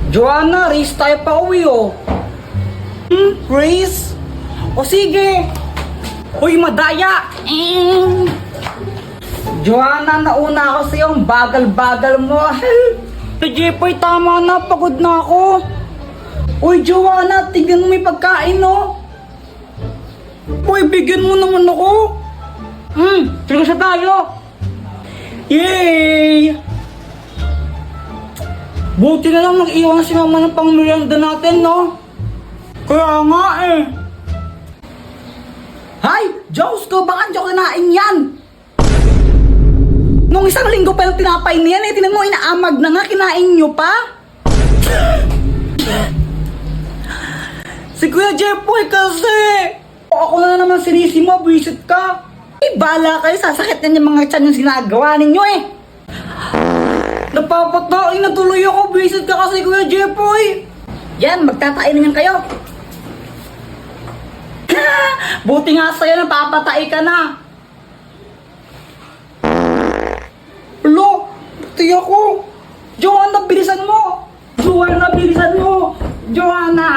Joanna, race tayo pa uwi oh. Race? O sige. Uy, madaya. Joanna, nauna ako sa iyong bagal-bagal mo. Si Jepoy, tama na. Pagod na ako. Uy, Joanna, tignan mo may pagkain, no? Uy, bigyan mo naman ako. Sige sa tayo. Yay! Buti na lang nag-iwan si mama ng pang-merienda natin, no? Kaya nga eh. Hay! Diyos ko, baka diyo kinain yan! Nung isang linggo pa yung tinapay niyan eh, tinan mo, inaamag na nga, kinain nyo pa? Si Kuya Jepoy kasi! Ako na naman sinisi mo, visit ka! Eh, bala kayo, sasakit na yung mga tiyan yung ginagawa ninyo eh! Napapatain na tuloy ako, visit ka kasi Kuya Jepoy! Yan, magtatain na yan kayo! Buti nga sa'yo, napapatay ka na! Lo, buti ako! Joanna, bilisan mo! Joanna, bilisan mo! Joanna!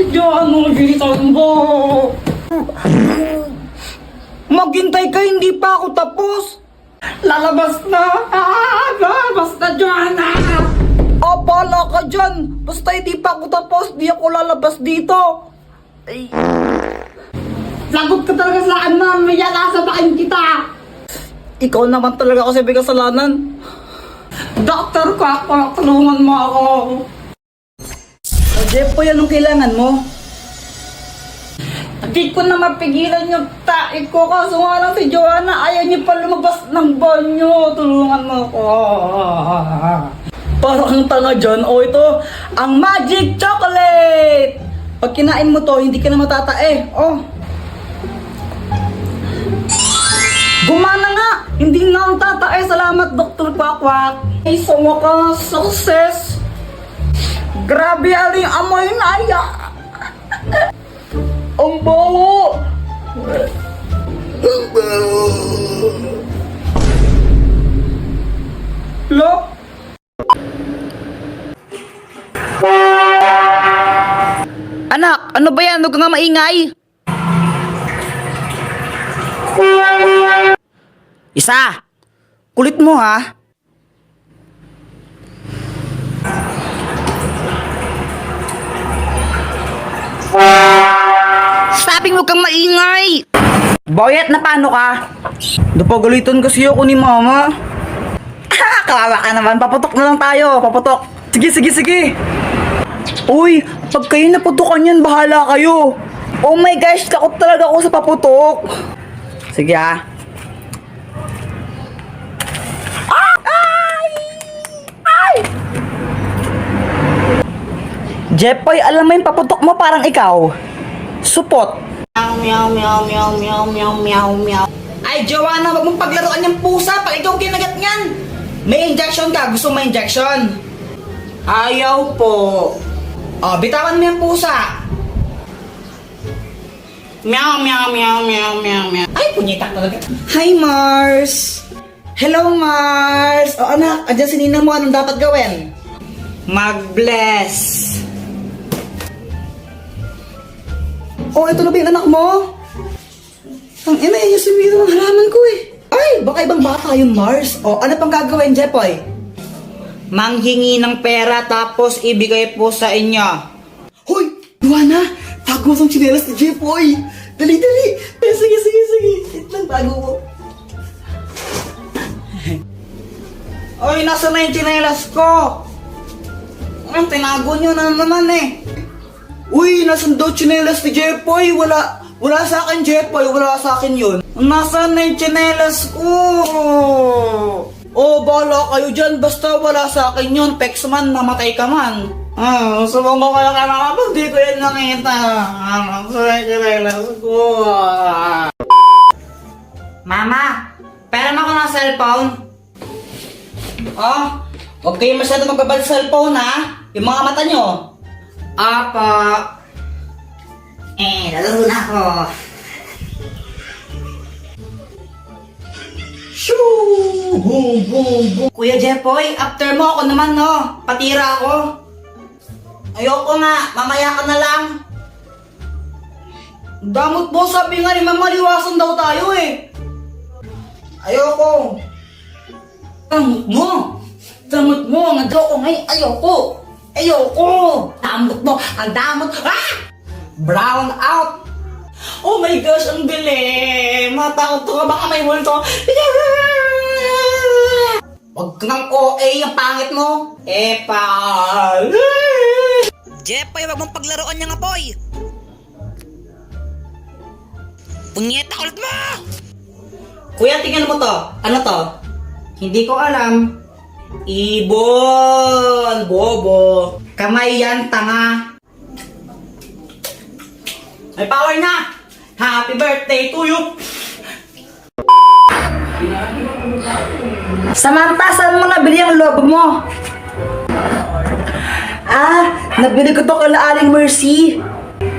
Joanna, bilisan mo! Maghintay ka, hindi pa ako tapos! Lalabas na! Lalabas na, Joanna! Bala ka dyan! Basta hindi pa ako tapos, di ako lalabas dito! Ay. Lagot ka talaga sa akin, mamaya nasabakin kita! Ikaw naman talaga kasi may kasalanan. Doktor ko ako, tulungan mo ako! Jepoy, anong kailangan mo? Hindi ko na mapigilan yung tae ko, kaso nga lang si Joanna, ayaw niya pa lumabas ng banyo. Tulungan mo ako. Parang ang tanga dyan. O ito, ang magic chocolate! Pag kinain mo to, hindi ka na matatae. Oh. Gumana nga! Hindi na ang tatae. Salamat, Dr. Quack. Ay, sa wakas, success! Grabe, aling amoy na aya! Ang baho! Ang baho! Look! Anak, ano ba yan? Huwag ka nga maingay! Isa! Kulit mo ha! Sabing huwag kang maingay! Boyet, na paano ka? Napagalitan kasi ako ni mama. Kawawa ka naman, paputok na lang tayo, paputok. Sige. Uy, pag kayo naputukan yan, bahala kayo. Oh my gosh, takot talaga ako sa paputok. Sige ah. Ay! Jepoy, alam mo yung paputok mo parang ikaw. Supot. Meow, meow, meow, meow, meow, meow, meow. Ay, Joanna, wag mong paglaruan yung pusa pag ikaw kinagat niyan. May injection ka, gusto mo injection? Ayaw po. Oh, bitawan mo yung pusa. Meow, meow, meow, meow, meow, meow. Ay, punyitak talaga. Hi, Mars. Hello, Mars. O anak, andyan si Nina mo. Anong dapat gawin? Mag-bless. Oh, ito na ba yung anak mo? Ang ina, yung sumiro ng halaman ko eh. Ay, baka ibang bata yun, Mars. O, ano pang gagawin, Jepoy? Manghingi ng pera tapos ibigay po sa inyo. Hoy, Joanna, tago mo sa chinelas ni Jepoy. Dali. Sige. Ito lang, tago mo. Oy, nasa na yung chinelas ko? Ang tinago nyo na naman eh. Uy, nasan daw chinelas ni Jepoy? Wala sa akin, Jepoy. Wala sa akin yun. Nasaan na yung chinelas ko? Oh, bahala kayo dyan. Basta wala sa akin yun. Pex man, namatay ka man. Subong ko kayo ka na kapag di ko yan nakita. Nasaan yung chinelas ko? Mama, pera mo ko ng cellphone. Oh, huwag kayo masyado magbabal sa cellphone ha. Yung mga mata nyo. Apa. Lalo na ako. Shoo! Boom, boom, boom. Kuya Jepoy, after mo ako naman, no? Patira ako. Ayoko nga, mamaya ka na lang. Damot mo, sabi nga ni Mama, liwasan daw tayo eh. Ayoko. Damot mo. Damot mo, ang ko ngayon. Ayoko. Ayoko. Damot mo, ang damot. Ah! Brown out. Oh my gosh, ang bilis. Matakot ka, baka may multo. Huwag kang OA, ang pangit mo. Epal. Jepoy, wag mong paglaruan niyang apoy! Punyeta ulit mo! Kuya, tingnan mo to. Ano to? Hindi ko alam. Ibon. Bobo. Kamay yan, tanga. May power na! Happy birthday to you! Samantha, saan mo nabili ang lobo mo? Nabili ko to kay Aling Mercy.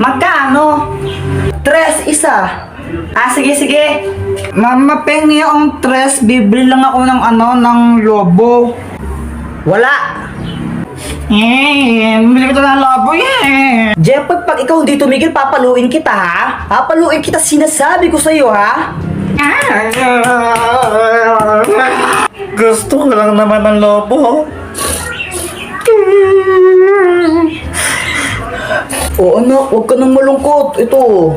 Magkano? 3 isa. Sige. Mama, pengi ang 3. Bibili lang ako ng ng lobo. Wala. Bibili ko to ng lobo Jeff, pag ikaw hindi tumigil, papaluin kita ha? Papaluin kita, sinasabi ko sa'yo ha? Gusto ko lang naman ng lobo. Oh anak, huwag ka nang malungkot. Ito.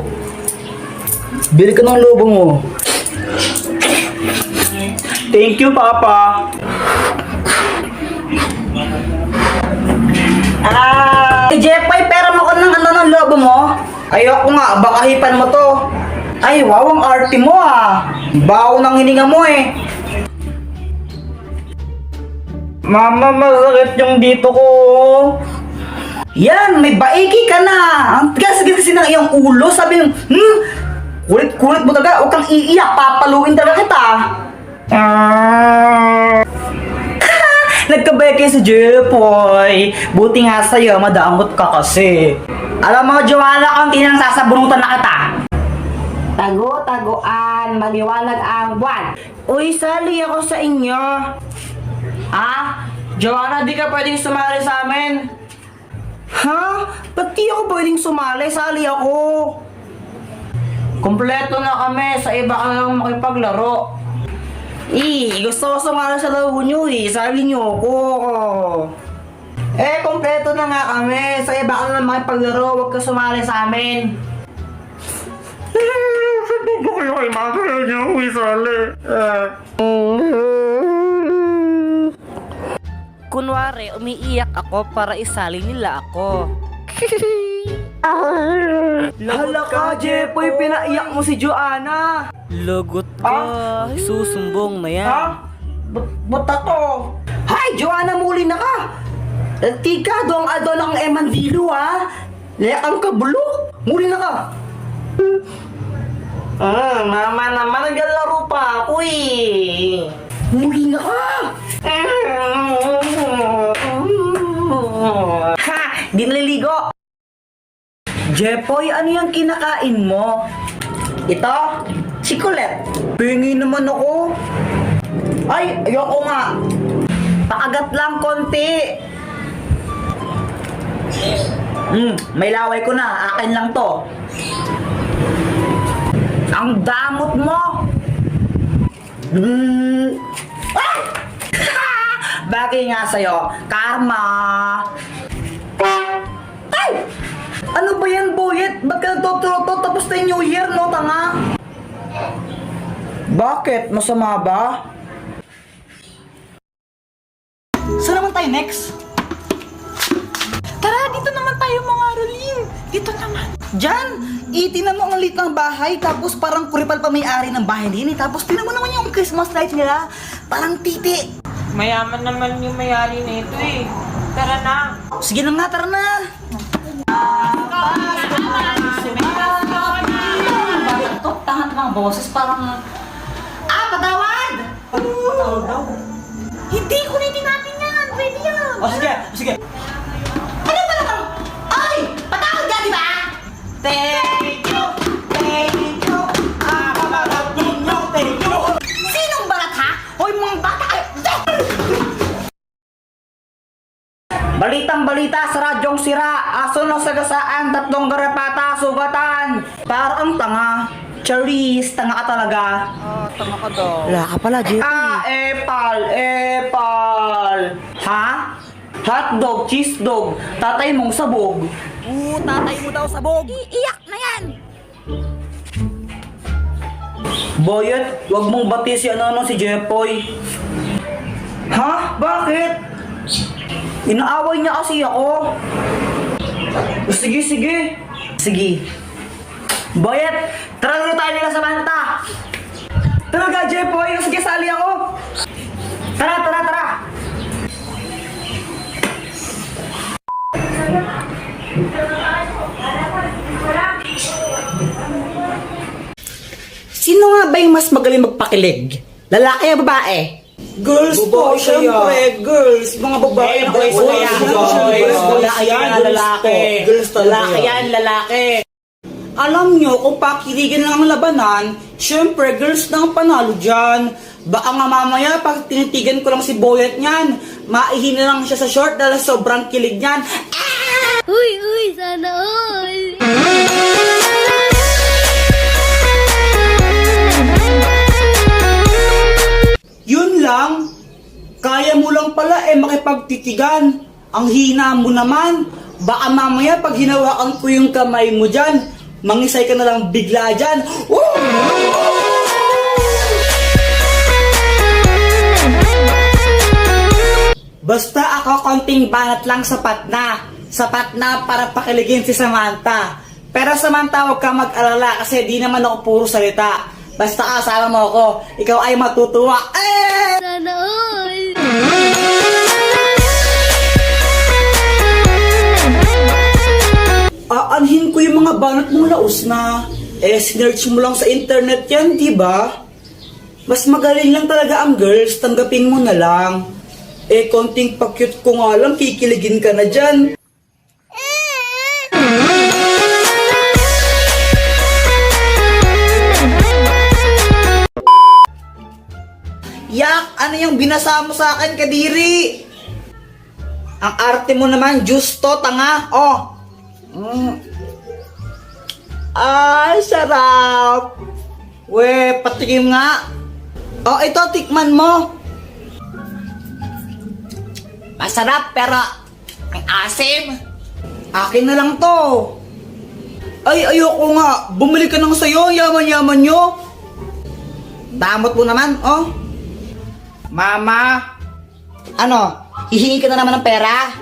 Bili ka ng lobo mo. Thank you, Papa. Jepoy, pera mo ka ng lobo mo? Ayoko nga, baka hipan mo to. Ay, wow, ang arte mo Bawo ng hininga mo eh. Mama, masakit yung dito ko. Yan, may baiki ka na. Ang tigas kasi ng iyong ulo. Sabi yung, kulit-kulit mo talaga. Huwag kang iiyak. Papaluin talaga kita. Nagkabeke si Jepoy. Buti nga sa'yo, madamot ka kasi. Alam mo, Joanna, konti nang sasabunutan na kita. Tago-taguan, maliwanag ang buwan. Uy, sali ako sa inyo. Joanna, di ka pwedeng sumali sa amin. Ha? Ba't di ako pwedeng sumali? Sali ako. Kompleto na kami. Sa iba ka lang makipaglaro. Gusto ko sumali sa laro nyo Sali nyo ako. Kompleto na nga kami. Sa iba ka lang makipaglaro. Huwag ka sumali sa amin. Sabi ko kayo kay mama nyo isali. Kunwari, umiiyak ako para isali nila ako. Hala ka, Jepoy, pinaiyak mo si Joanna. Lagot ka, susumbong na yan. Ba't to? Hay, Joanna, muli na ka. Tika, doang adon ang emandilo Layak ang kabulok. Muli na ka. Mama naman, naglalaro pa ako Muli na ka. Di naliligo. Jepoy, ano yung kinakain mo? Ito? Chikulet. Bingi naman ako. Ay, ayoko nga. Pakagat lang konti. May laway ko na. Akin lang to. Ang damot mo. Bagay nga sa'yo. Karma. Ay! Ano ba yan, Boyet? Ba't ka nagtuturo tapos na yung New Year, no, tanga? Bakit? Masama ba? Saan naman tayo next? Tara, dito naman tayo mga Rolin. Dito naman. Diyan! Itinan mo ang liit ng bahay, tapos parang kuripal pa may-ari ng bahay din Tapos tinan mo naman yung Christmas lights nila. Parang titi. Mayaman naman yung mayari na ito Tara na. Sige na nga, tara na! Ito, tangat mga boses, parang... patawad! Patawad daw? Hindi, kulitin natin yan. Pwede yan. Sige. Ano ba naman? Ay! Patawad ka, di ba? Thank you! Barat ninyo, thank you! Sinong barat Balitang balita sa radyong sira. Aso na sagasaan, 3 garapata, sugatan. Parang tanga. Charis, tanga ka talaga. Tanga ka daw. Wala ka pala, Jeff. Epal. Ha? Hotdog, cheese dog. Tatay mong sabog. Tatay mo daw sabog. Iiyak na yan. Boyet, wag mong bati si si Jeffoy. Ha? Bakit? Inaaway niya kasi ako. Sige. Boyet, tara na tayo nila sa Manta. Talaga, Jeffoy. Sige, sali ako. Tara. Sino nga ba yung mas magaling magpakilig? Lalaki o babae? Girls po, syempre, girls. Mga babae na kayo sa lalaki yan, lalaki. Lalaki yan, lalaki. Alam nyo, kung pakiligin lang ang labanan, syempre, girls na ang panalo dyan. Baka nga mamaya, pag tinitigan ko lang si Boyet niyan, maihina lang siya sa short dahil sobrang kilig niyan. Uy, sana all. Yun lang, kaya mo lang pala makipagtitigan. Ang hina mo naman. Baka mamaya pag hinawakan ko yung kamay mo dyan, mangisay ka na lang bigla dyan. Woo! Basta ako konting banat lang sapat na. Sapat na para pakiligin si Samantha. Pero Samantha, huwag ka mag-alala kasi di naman ako puro salita. Basta kasama mo ako, ikaw ay matutuwa. Sana all. Aanhin ko yung mga banat mong laos na. Sinerch mo lang sa internet yan, di ba? Mas magaling lang talaga ang girls, tanggapin mo na lang. Konting pa-cute ko nga lang, kikiligin ka na dyan. Yak, ano yung binasa mo sa akin, Kadiri? Ang arte mo naman, justo, tanga. Ay, sarap. We, patikim nga. Ito, tikman mo. Masarap, pero ang asim. Akin na lang to. Ay, ayoko nga. Bumili ka nang sayo, yaman-yaman nyo. Damot mo naman, Mama. Ano? Hihingi ka na naman ng pera?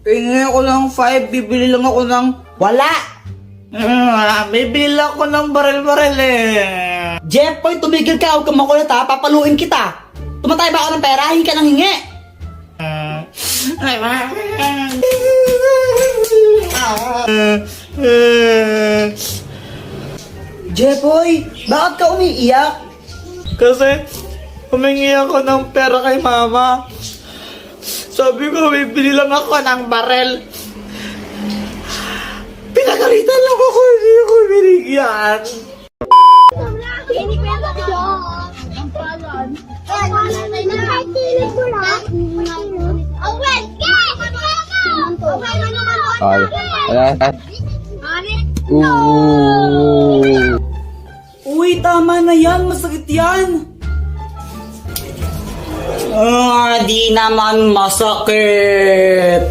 Hingi ako ng 5, bibili lang ako ng... Wala! Bibili lang ako ng baril-baril Jeffoy, tumigil ka, huwag kang makulit ha, papaluin kita. Tumatay ba ako ng pera? Hingi ka ng hingi. Jeffoy, bakit ka umiiyak? Kasi humingi ako ng pera kay mama. Sabi ko, bibili lang ako ng barel. Pinagalitan lang ako, hindi ako binigyan. Hindi ko yan ang palon. Ang palon ay nakatilig ko lang. Oh, well, Uy, tama na yan. Masakit yan. Di naman masakit.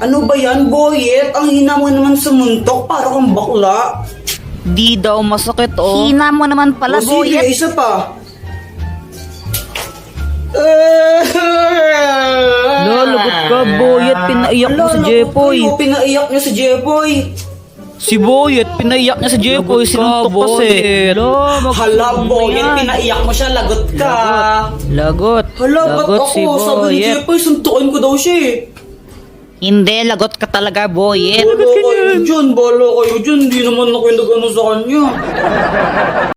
Ano ba yan, Boyet? Ang hina mo naman sumuntok para kang bakla. Di daw masakit, Hina mo naman pala, Sige, Boyet. isa pa. Lagot ka, Boyet. Pinaiyak mo si Jeffoy. Pinaiyak niya si Jeffoy. Si Boyet, pinaiyak niya si Jeffoy. Sinuntok kasi. Hala, Boyet, pinaiyak mo siya. Lagot ka. Lagot. Hala, ba't Lagot si ako? Sabi ni Boyet. Jeffoy, suntukin ko daw siya Hindi, lagot ka talaga, Boyet. Bolo kayo dyan. Hindi naman ako yung nagano sa kanya.